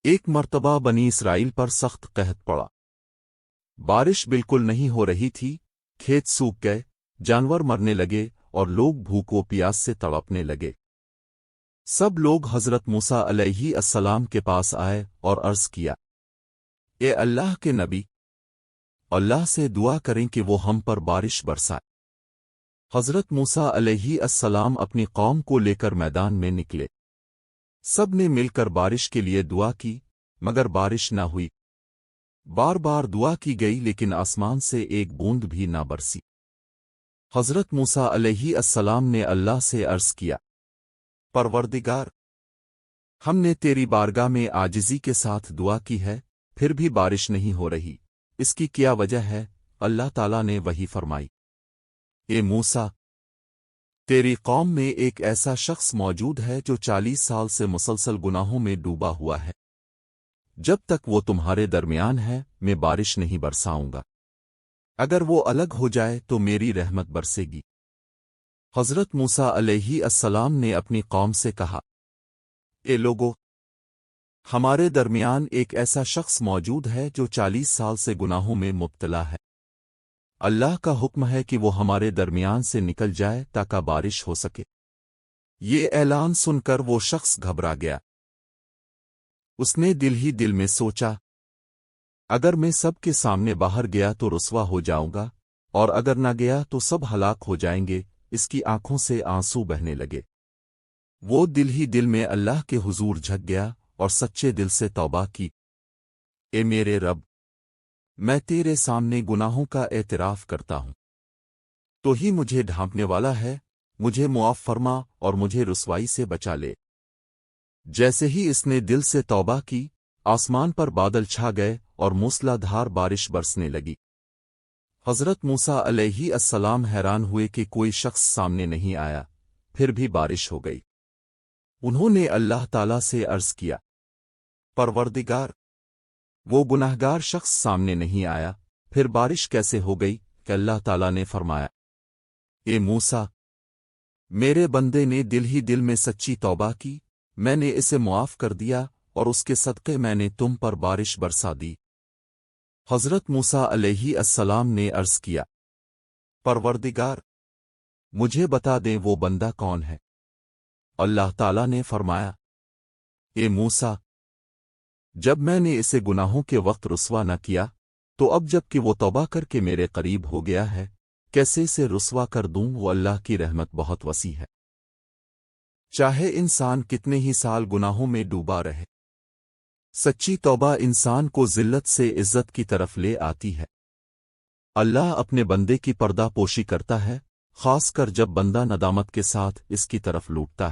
ایک مرتبہ بنی اسرائیل پر سخت قحط پڑا۔ بارش بالکل نہیں ہو رہی تھی، کھیت سوکھ گئے، جانور مرنے لگے اور لوگ بھوک و پیاس سے تڑپنے لگے۔ سب لوگ حضرت موسیٰ علیہ السلام کے پاس آئے اور عرض کیا، اے اللہ کے نبی، اللہ سے دعا کریں کہ وہ ہم پر بارش برسائے۔ حضرت موسیٰ علیہ السلام اپنی قوم کو لے کر میدان میں نکلے۔ سب نے مل کر بارش کے لیے دعا کی، مگر بارش نہ ہوئی۔ بار بار دعا کی گئی لیکن آسمان سے ایک بوند بھی نہ برسی۔ حضرت موسیٰ علیہ السلام نے اللہ سے عرض کیا، پروردگار، ہم نے تیری بارگاہ میں عاجزی کے ساتھ دعا کی ہے، پھر بھی بارش نہیں ہو رہی، اس کی کیا وجہ ہے؟ اللہ تعالیٰ نے وحی فرمائی، اے موسیٰ، تیری قوم میں ایک ایسا شخص موجود ہے جو 40 سال سے مسلسل گناہوں میں ڈوبا ہوا ہے۔ جب تک وہ تمہارے درمیان ہے میں بارش نہیں برساؤں گا، اگر وہ الگ ہو جائے تو میری رحمت برسے گی۔ حضرت موسیٰ علیہ السلام نے اپنی قوم سے کہا، اے لوگو، ہمارے درمیان ایک ایسا شخص موجود ہے جو 40 سال سے گناہوں میں مبتلا ہے۔ اللہ کا حکم ہے کہ وہ ہمارے درمیان سے نکل جائے تاکہ بارش ہو سکے۔ یہ اعلان سن کر وہ شخص گھبرا گیا۔ اس نے دل ہی دل میں سوچا، اگر میں سب کے سامنے باہر گیا تو رسوا ہو جاؤں گا، اور اگر نہ گیا تو سب ہلاک ہو جائیں گے۔ اس کی آنکھوں سے آنسو بہنے لگے۔ وہ دل ہی دل میں اللہ کے حضور جھک گیا اور سچے دل سے توبہ کی، اے میرے رب، میں تیرے سامنے گناہوں کا اعتراف کرتا ہوں، تو ہی مجھے ڈھانپنے والا ہے، مجھے معاف فرما اور مجھے رسوائی سے بچا لے۔ جیسے ہی اس نے دل سے توبہ کی، آسمان پر بادل چھا گئے اور موسلا دھار بارش برسنے لگی۔ حضرت موسیٰ علیہ السلام حیران ہوئے کہ کوئی شخص سامنے نہیں آیا، پھر بھی بارش ہو گئی۔ انہوں نے اللہ تعالیٰ سے عرض کیا، پروردگار، وہ گناہگار شخص سامنے نہیں آیا، پھر بارش کیسے ہو گئی؟ کہ اللہ تعالیٰ نے فرمایا، اے موسیٰ، میرے بندے نے دل ہی دل میں سچی توبہ کی، میں نے اسے معاف کر دیا اور اس کے صدقے میں نے تم پر بارش برسا دی۔ حضرت موسیٰ علیہ السلام نے عرض کیا، پروردگار، مجھے بتا دیں وہ بندہ کون ہے؟ اللہ تعالیٰ نے فرمایا، اے موسیٰ، جب میں نے اسے گناہوں کے وقت رسوا نہ کیا تو اب جب کہ وہ توبہ کر کے میرے قریب ہو گیا ہے، کیسے اسے رسوا کر دوں؟ وہ اللہ کی رحمت بہت وسیع ہے، چاہے انسان کتنے ہی سال گناہوں میں ڈوبا رہے، سچی توبہ انسان کو ذلت سے عزت کی طرف لے آتی ہے۔ اللہ اپنے بندے کی پردہ پوشی کرتا ہے، خاص کر جب بندہ ندامت کے ساتھ اس کی طرف لوٹتا ہے۔